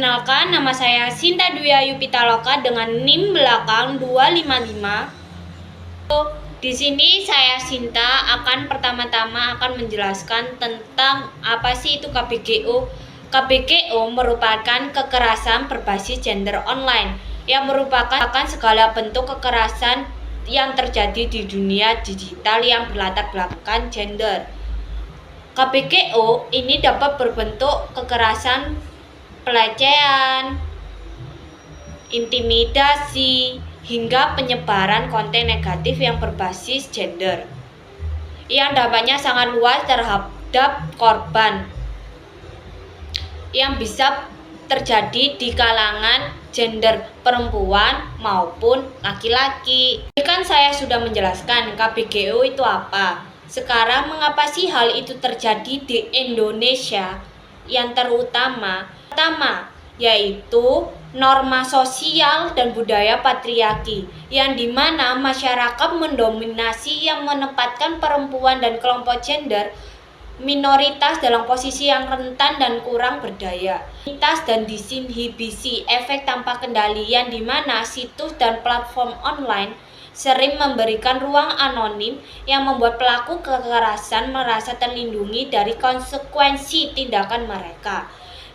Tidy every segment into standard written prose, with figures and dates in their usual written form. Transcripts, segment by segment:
Perkenalkan, nama saya Sinta Dwi Ayu Pitaloka dengan NIM belakang 255. Di sini saya Sinta akan pertama-tama menjelaskan tentang apa sih itu KBGO. KBGO merupakan kekerasan berbasis gender online yang merupakan segala bentuk kekerasan yang terjadi di dunia digital yang berlatar belakang gender. KBGO ini dapat berbentuk kekerasan, pelecehan, intimidasi, hingga penyebaran konten negatif yang berbasis gender yang dampaknya sangat luas terhadap korban yang bisa terjadi di kalangan gender perempuan maupun laki-laki. Ini kan saya sudah menjelaskan KBGO itu apa. Sekarang mengapa sih hal itu terjadi di Indonesia? Yang pertama yaitu norma sosial dan budaya patriarki yang dimana masyarakat mendominasi yang menempatkan perempuan dan kelompok gender minoritas dalam posisi yang rentan dan kurang berdaya. Minoritas dan disinhibisi efek tanpa kendali yang dimana situs dan platform online sering memberikan ruang anonim yang membuat pelaku kekerasan merasa terlindungi dari konsekuensi tindakan mereka.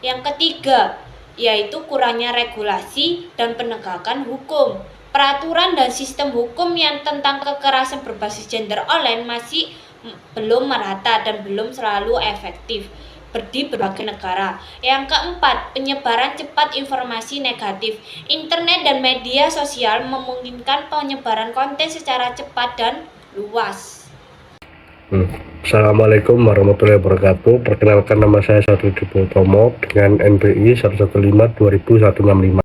Yang ketiga, yaitu kurangnya regulasi dan penegakan hukum. Peraturan dan sistem hukum yang tentang kekerasan berbasis gender online masih belum merata dan belum selalu efektif di berbagai negara. Yang keempat, penyebaran cepat informasi negatif. Internet dan media sosial memungkinkan penyebaran konten secara cepat dan luas. Assalamualaikum warahmatullahi wabarakatuh. Perkenalkan, nama saya Satu Dipotomo dengan NPI 115-200165.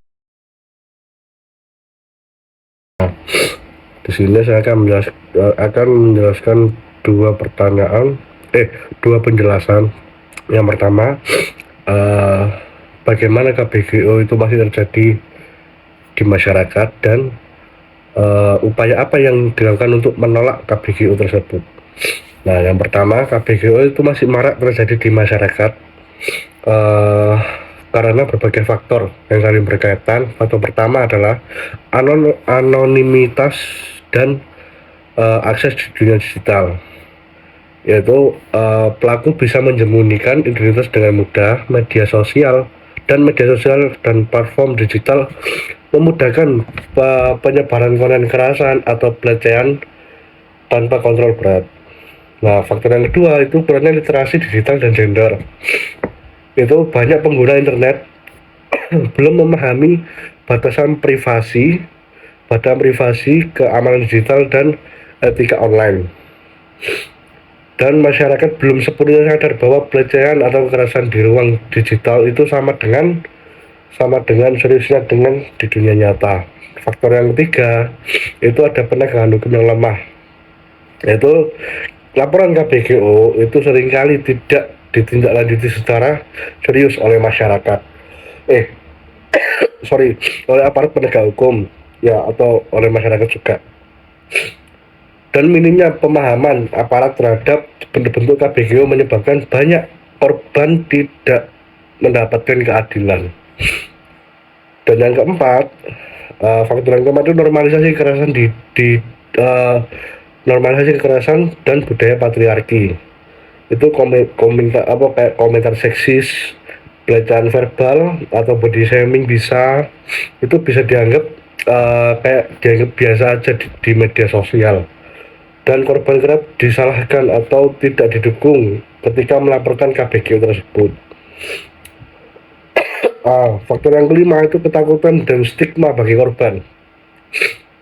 Di sini saya akan menjelaskan dua penjelasan. Yang pertama, bagaimana KBGO itu masih terjadi di masyarakat dan upaya apa yang dilakukan untuk menolak KBGO tersebut. Nah, yang pertama, KBGO itu masih marak terjadi di masyarakat karena berbagai faktor yang saling berkaitan. Faktor pertama adalah anonimitas dan akses di dunia digital, yaitu pelaku bisa menyembunyikan identitas dengan mudah. Media sosial dan platform digital memudahkan penyebaran konten kekerasan atau pelecehan tanpa kontrol berat. Nah, faktor yang kedua itu kurangnya literasi digital dan gender. Itu banyak pengguna internet belum memahami batasan privasi, keamanan digital dan etika online. Dan masyarakat belum sepenuhnya sadar bahwa pelecehan atau kekerasan di ruang digital itu sama dengan seriusnya dengan di dunia nyata. Faktor yang ketiga itu ada penegakan hukum yang lemah, yaitu laporan KBGO itu seringkali tidak ditindaklanjuti secara serius oleh masyarakat, oleh aparat penegak hukum ya, atau oleh masyarakat juga. Dan minimnya pemahaman aparat terhadap bentuk-bentuk KBGO menyebabkan banyak korban tidak mendapatkan keadilan. Dan yang keempat, faktor yang keempat itu normalisasi kekerasan dan budaya patriarki. Itu komentar seksis, pelecehan verbal atau body shaming itu bisa dianggap biasa aja di media sosial. Dan korban kerap disalahkan atau tidak didukung ketika melaporkan KBGO tersebut. Faktor yang kelima itu ketakutan dan stigma bagi korban.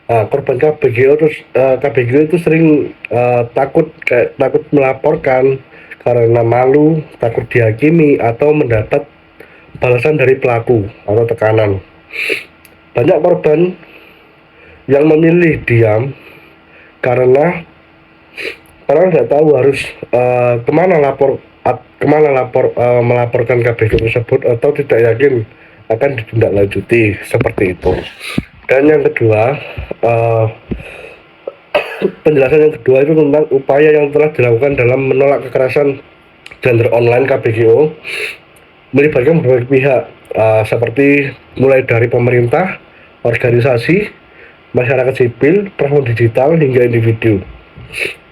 Korban KBGO itu sering takut melaporkan karena malu, takut dihakimi atau mendapat balasan dari pelaku atau tekanan. Banyak korban yang memilih diam karena tidak tahu harus melaporkan KBGO tersebut atau tidak yakin akan ditindaklanjuti seperti itu. Dan yang kedua, penjelasan yang kedua itu tentang upaya yang telah dilakukan dalam menolak kekerasan gender online KBGO. melibatkan berbagai pihak, seperti mulai dari pemerintah, organisasi, masyarakat sipil, platform digital hingga individu.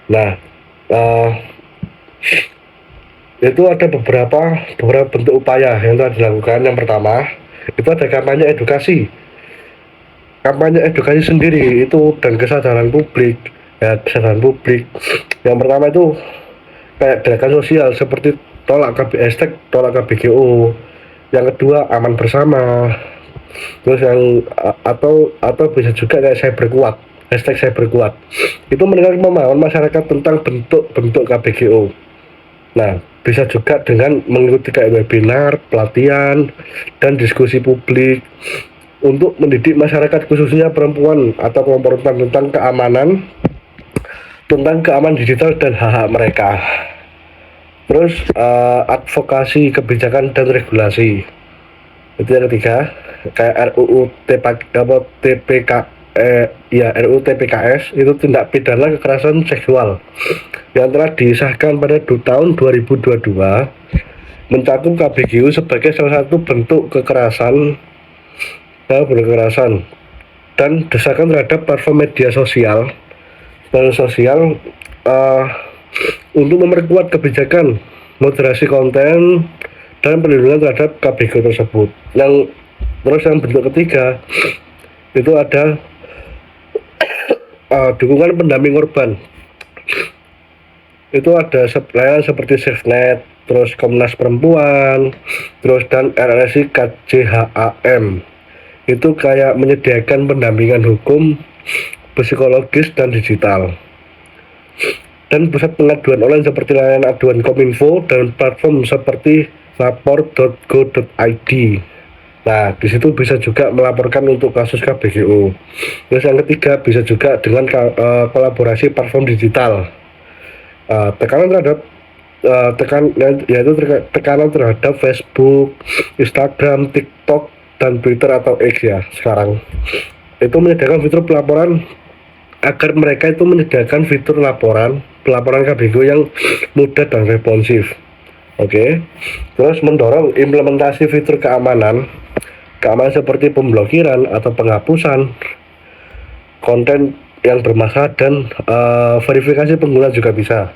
Nah, uh, itu ada beberapa bentuk upaya yang telah dilakukan. Yang pertama, itu ada kampanye edukasi sendiri itu dan kesadaran publik. Ya, kesadaran publik. Yang pertama itu kayak gerakan sosial seperti tolak KBGO. Yang kedua, aman bersama. Terus atau bisa juga kayak saya berkuat, #saya berkuat. Itu mendengar pemahaman masyarakat tentang bentuk-bentuk KBGO. Nah, bisa juga dengan mengikuti kayak webinar, pelatihan, dan diskusi publik untuk mendidik masyarakat khususnya perempuan atau kelompok rentan tentang keamanan digital dan hak-hak mereka. Terus advokasi kebijakan dan regulasi. Itu yang ketiga, kayak RUU TPKS itu tindak pidana kekerasan seksual yang telah disahkan pada tahun 2022 mencakup KBGU sebagai salah satu bentuk kekerasan dan desakan terhadap platform media sosial uh, untuk memperkuat kebijakan moderasi konten dan perlindungan terhadap KBGU tersebut. Yang bentuk ketiga itu ada dukungan pendamping korban. Itu ada layanan seperti SafeNet, terus Komnas Perempuan, terus dan RRSI KJHAM. Itu kayak menyediakan pendampingan hukum, psikologis dan digital. Dan pusat pengaduan online seperti layanan aduan Kominfo dan platform seperti lapor.go.id. Nah, di situ bisa juga melaporkan untuk kasus KBGO. Terus yang ketiga bisa juga dengan kolaborasi platform digital. Tekanan terhadap tekanan terhadap Facebook, Instagram, TikTok, dan Twitter atau X ya sekarang. Itu menyediakan fitur pelaporan agar mereka itu menyediakan fitur pelaporan KBGO yang mudah dan responsif. Oke. Terus mendorong implementasi fitur keamanan seperti pemblokiran atau penghapusan konten yang bermasalah dan verifikasi pengguna juga bisa.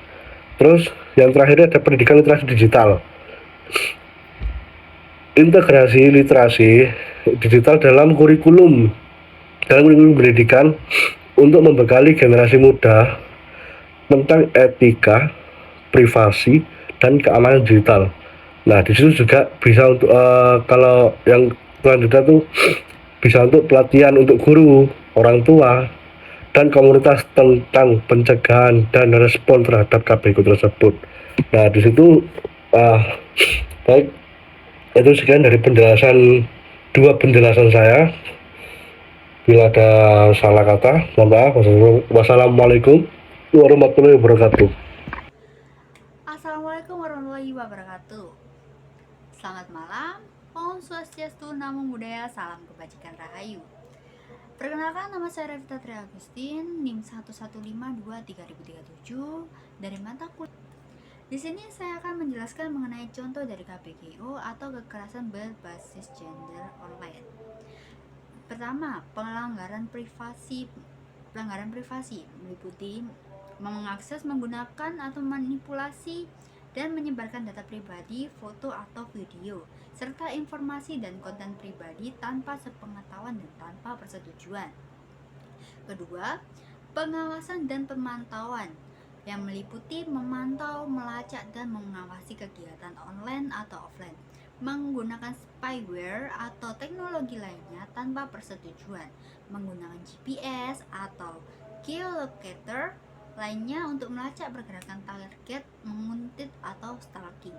Terus yang terakhir ada pendidikan literasi digital. Integrasi literasi digital dalam kurikulum pendidikan untuk membekali generasi muda tentang etika, privasi, dan keamanan digital. Nah, di situ juga bisa untuk kalau yang selanjutnya tuh bisa untuk pelatihan untuk guru, orang tua, dan komunitas tentang pencegahan dan respon terhadap KBGO tersebut. Nah, di situ baik itu sekian dari dua penjelasan saya. Bila ada salah kata, mohon maaf. Wassalamualaikum warahmatullahi wabarakatuh. Assalamualaikum warahmatullahi wabarakatuh. Selamat malam, Om Swastiastu, Namo Buddhaya, salam kebajikan rahayu. Perkenalkan, nama saya Revita Tri Agustin, NIM 1152337 dari mata kuliah. Di sini saya akan menjelaskan mengenai contoh dari KBGO atau kekerasan berbasis gender online. Pertama, pelanggaran privasi meliputi mengakses, menggunakan atau manipulasi dan menyebarkan data pribadi, foto atau video, serta informasi dan konten pribadi tanpa sepengetahuan dan tanpa persetujuan. Kedua, pengawasan dan pemantauan yang meliputi memantau, melacak, dan mengawasi kegiatan online atau offline, menggunakan spyware atau teknologi lainnya tanpa persetujuan, menggunakan GPS atau geolocator lainnya untuk melacak pergerakan target, menguntit atau stalking.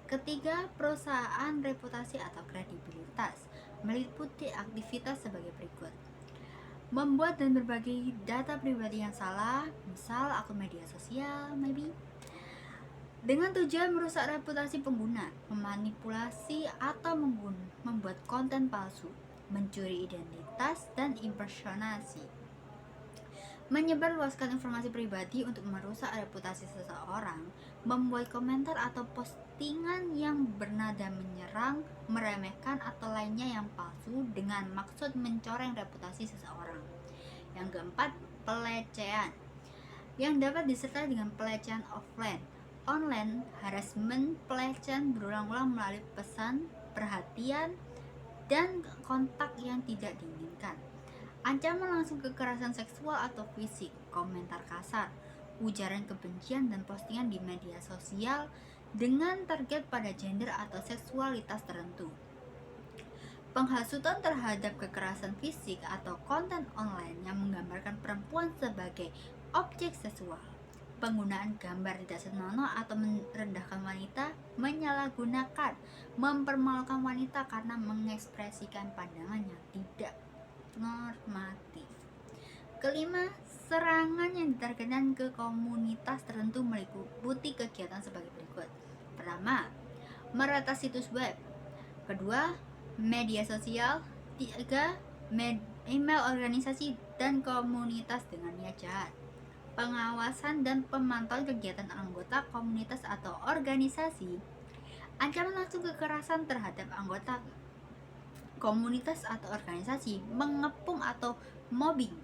Ketiga, perusahaan reputasi atau kredibilitas meliputi aktivitas sebagai berikut: membuat dan berbagi data pribadi yang salah, misal akun media sosial, dengan tujuan merusak reputasi pengguna, memanipulasi atau membuat konten palsu, mencuri identitas dan impersonasi, menyebarluaskan informasi pribadi untuk merusak reputasi seseorang, membuat komentar atau postingan yang bernada menyerang, meremehkan, atau lainnya yang palsu dengan maksud mencoreng reputasi seseorang. Yang keempat, pelecehan, yang dapat disertai dengan pelecehan offline, online, harassment, pelecehan berulang-ulang melalui pesan, perhatian, dan kontak yang tidak diinginkan. Ancaman langsung kekerasan seksual atau fisik, komentar kasar, ujaran kebencian dan postingan di media sosial dengan target pada gender atau seksualitas tertentu. Penghasutan terhadap kekerasan fisik atau konten online yang menggambarkan perempuan sebagai objek seksual. Penggunaan gambar tidak senonoh atau merendahkan wanita, menyalahgunakan, mempermalukan wanita karena mengekspresikan pandangan yang tidak normatif. Kelima, serangan yang ditargetkan ke komunitas tertentu meliputi kegiatan sebagai berikut. Pertama, meretas situs web. Kedua, media sosial. Tiga, email organisasi dan komunitas dengan niat jahat. Pengawasan dan pemantauan kegiatan anggota komunitas atau organisasi. Ancaman langsung kekerasan terhadap anggota komunitas atau organisasi, mengepung atau mobbing,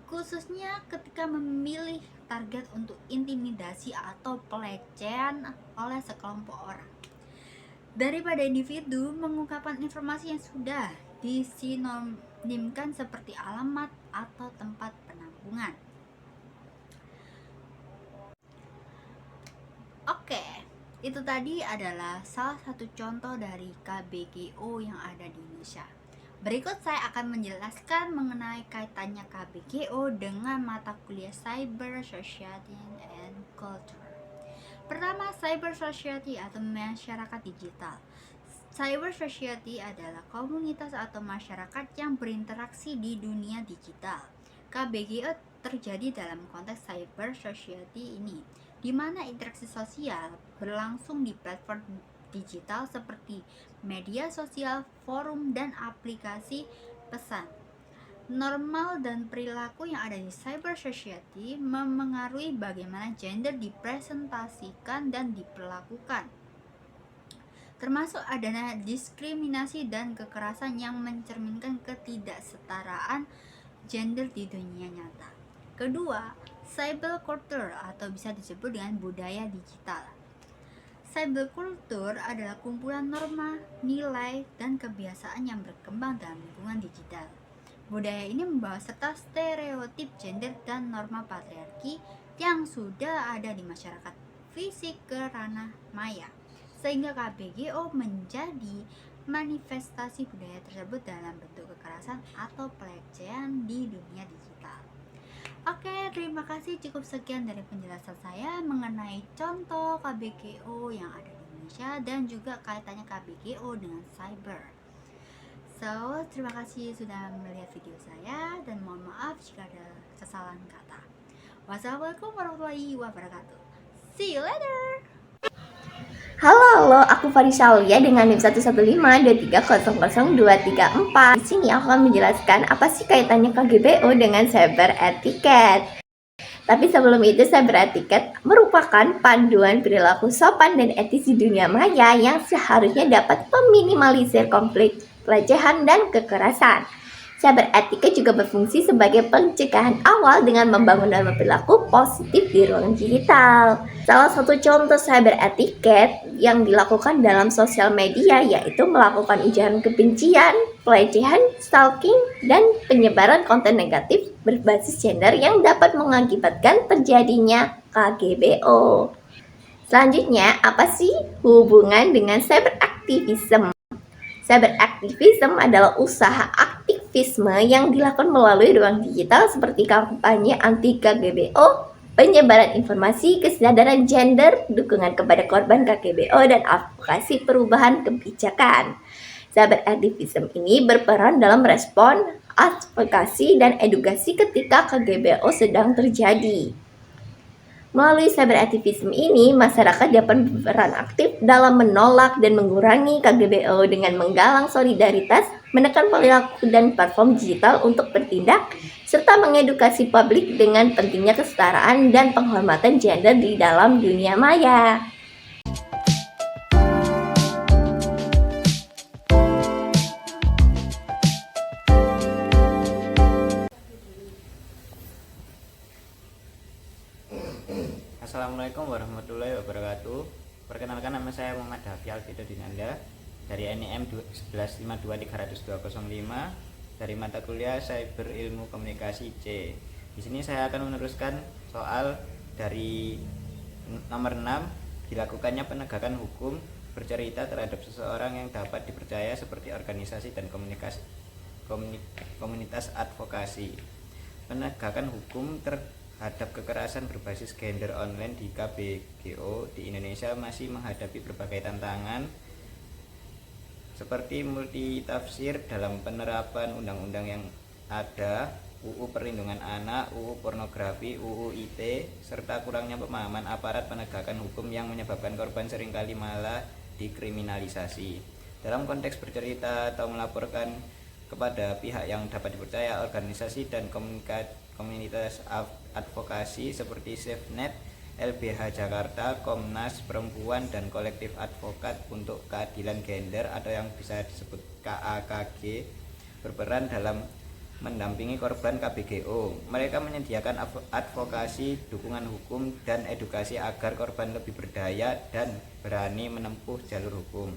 khususnya ketika memilih target untuk intimidasi atau pelecehan oleh sekelompok orang. Daripada individu mengungkapkan informasi yang sudah disinonimkan seperti alamat atau tempat penampungan. Oke, itu tadi adalah salah satu contoh dari KBGO yang ada di Indonesia. Berikut saya akan menjelaskan mengenai kaitannya KBGO dengan mata kuliah Cyber Society and Culture. Pertama, Cyber Society atau masyarakat digital. Cyber Society adalah komunitas atau masyarakat yang berinteraksi di dunia digital. KBGO terjadi dalam konteks Cyber Society ini, di mana interaksi sosial berlangsung di platform digital seperti media sosial, forum, dan aplikasi pesan. Normal dan perilaku yang ada di Cyber Society memengaruhi bagaimana gender dipresentasikan dan diperlakukan, termasuk adanya diskriminasi dan kekerasan yang mencerminkan ketidaksetaraan gender di dunia nyata. Kedua, cyber culture atau bisa disebut dengan budaya digital. Cyber culture adalah kumpulan norma, nilai, dan kebiasaan yang berkembang dalam lingkungan digital. Budaya ini membawa serta stereotip gender dan norma patriarki yang sudah ada di masyarakat fisik ke ranah maya, sehingga KBGO menjadi manifestasi budaya tersebut dalam bentuk kekerasan atau pelecehan di dunia digital. Oke, terima kasih. Cukup sekian dari penjelasan saya mengenai contoh KBGO yang ada di Indonesia dan juga kaitannya KBGO dengan cyber. So, terima kasih sudah melihat video saya dan mohon maaf jika ada kesalahan kata. Wassalamualaikum warahmatullahi wabarakatuh. See you later. Halo, aku Farisa Aulia dengan NIM 11523000234. Di sini aku akan menjelaskan apa sih kaitannya KGBO dengan cyber etiquette. Tapi sebelum itu, cyber etiquette merupakan panduan perilaku sopan dan etis di dunia maya yang seharusnya dapat meminimalisir konflik, pelecehan, dan kekerasan. Cyber etiquette juga berfungsi sebagai pencegahan awal dengan membangun norma perilaku positif di ruang digital. Salah satu contoh cyber etiquette yang dilakukan dalam sosial media yaitu melakukan ujaran kebencian, pelecehan, stalking, dan penyebaran konten negatif berbasis gender yang dapat mengakibatkan terjadinya KGBO. Selanjutnya, apa sih hubungan dengan cyber activism? Cyber activism adalah usaha aktivisme yang dilakukan melalui ruang digital seperti kampanye anti KGBO, penyebaran informasi, kesadaran gender, dukungan kepada korban KGBO, dan advokasi perubahan kebijakan. Cyber activism ini berperan dalam respon, advokasi, dan edukasi ketika KGBO sedang terjadi. Melalui cyber activism ini, masyarakat dapat berperan aktif dalam menolak dan mengurangi KGBO dengan menggalang solidaritas, menekan perilaku dan platform digital untuk bertindak serta mengedukasi publik dengan pentingnya kesetaraan dan penghormatan gender di dalam dunia maya. Assalamualaikum warahmatullahi wabarakatuh. Perkenalkan, nama saya Muhammad Hafi Alfido Dinanda dari NIM 115530205 dari mata kuliah Cyber Ilmu Komunikasi C. Di sini saya akan meneruskan soal dari nomor 6, dilakukannya penegakan hukum bercerita terhadap seseorang yang dapat dipercaya seperti organisasi dan komunitas advokasi. Penegakan hukum terhadap kekerasan berbasis gender online di KBGO di Indonesia masih menghadapi berbagai tantangan seperti multitafsir dalam penerapan undang-undang yang ada, UU Perlindungan Anak, UU Pornografi, UU ITE, serta kurangnya pemahaman aparat penegakan hukum yang menyebabkan korban seringkali malah dikriminalisasi. Dalam konteks bercerita atau melaporkan kepada pihak yang dapat dipercaya, organisasi dan komunitas advokasi seperti SafeNet, LBH Jakarta, Komnas Perempuan, dan kolektif advokat untuk keadilan gender atau yang bisa disebut KAKG berperan dalam mendampingi korban KBGO. Mereka menyediakan advokasi, dukungan hukum, dan edukasi agar korban lebih berdaya dan berani menempuh jalur hukum.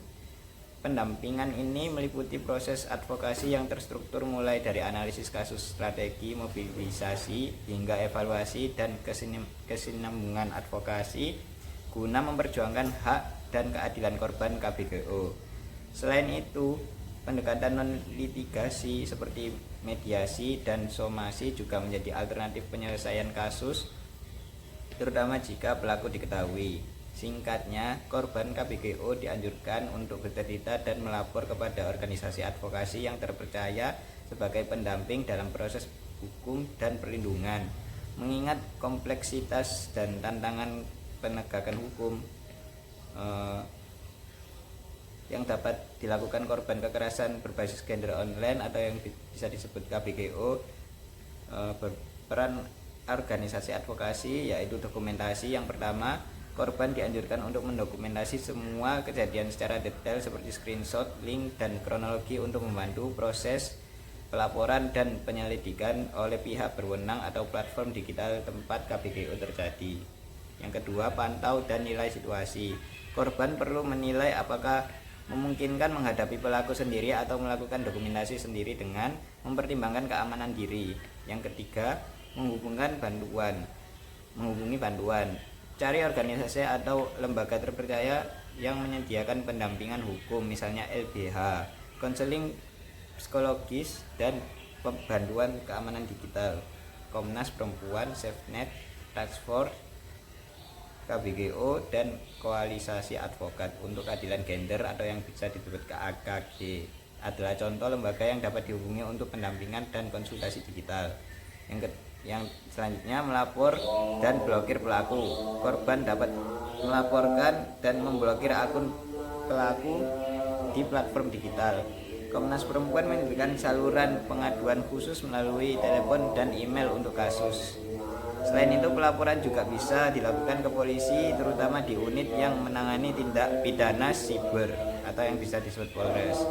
Pendampingan ini meliputi proses advokasi yang terstruktur mulai dari analisis kasus, strategi, mobilisasi, hingga evaluasi dan kesinambungan advokasi guna memperjuangkan hak dan keadilan korban KBGO. Selain itu, pendekatan non-litigasi seperti mediasi dan somasi juga menjadi alternatif penyelesaian kasus, terutama jika pelaku diketahui. Singkatnya, korban KBGO dianjurkan untuk bercerita dan melapor kepada organisasi advokasi yang terpercaya sebagai pendamping dalam proses hukum dan perlindungan. Mengingat kompleksitas dan tantangan penegakan hukum yang dapat dilakukan korban kekerasan berbasis gender online atau yang bisa disebut KBGO, berperan organisasi advokasi yaitu dokumentasi. Yang pertama, korban dianjurkan untuk mendokumentasi semua kejadian secara detail seperti screenshot, link, dan kronologi untuk membantu proses pelaporan dan penyelidikan oleh pihak berwenang atau platform digital tempat KBGO terjadi. Yang kedua, pantau dan nilai situasi. Korban perlu menilai apakah memungkinkan menghadapi pelaku sendiri atau melakukan dokumentasi sendiri dengan mempertimbangkan keamanan diri. Yang ketiga, menghubungi bantuan. Cari organisasi atau lembaga terpercaya yang menyediakan pendampingan hukum, misalnya LBH, konseling psikologis, dan bantuan keamanan digital. Komnas Perempuan, SafeNet, Task Force, KBGO, dan Koalisasi Advokat untuk Keadilan Gender atau yang bisa disebut KAKG adalah contoh lembaga yang dapat dihubungi untuk pendampingan dan konsultasi digital. Yang selanjutnya, melapor dan blokir pelaku. Korban dapat melaporkan dan memblokir akun pelaku di platform digital. Komnas Perempuan menyediakan saluran pengaduan khusus melalui telepon dan email untuk kasus. Selain itu, pelaporan juga bisa dilakukan ke polisi, terutama di unit yang menangani tindak pidana siber atau yang bisa disebut Polres.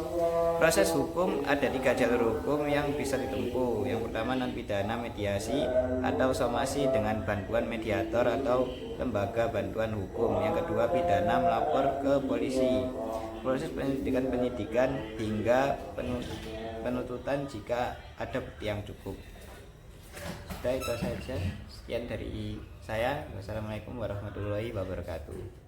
Proses hukum ada 3 jalur hukum yang bisa ditempuh. Yang pertama, non pidana, mediasi atau somasi dengan bantuan mediator atau lembaga bantuan hukum. Yang kedua, pidana, melapor ke polisi. Proses penyidikan hingga penuntutan jika ada bukti yang cukup. Sudah, itu saja. Sekian dari saya. Wassalamualaikum warahmatullahi wabarakatuh.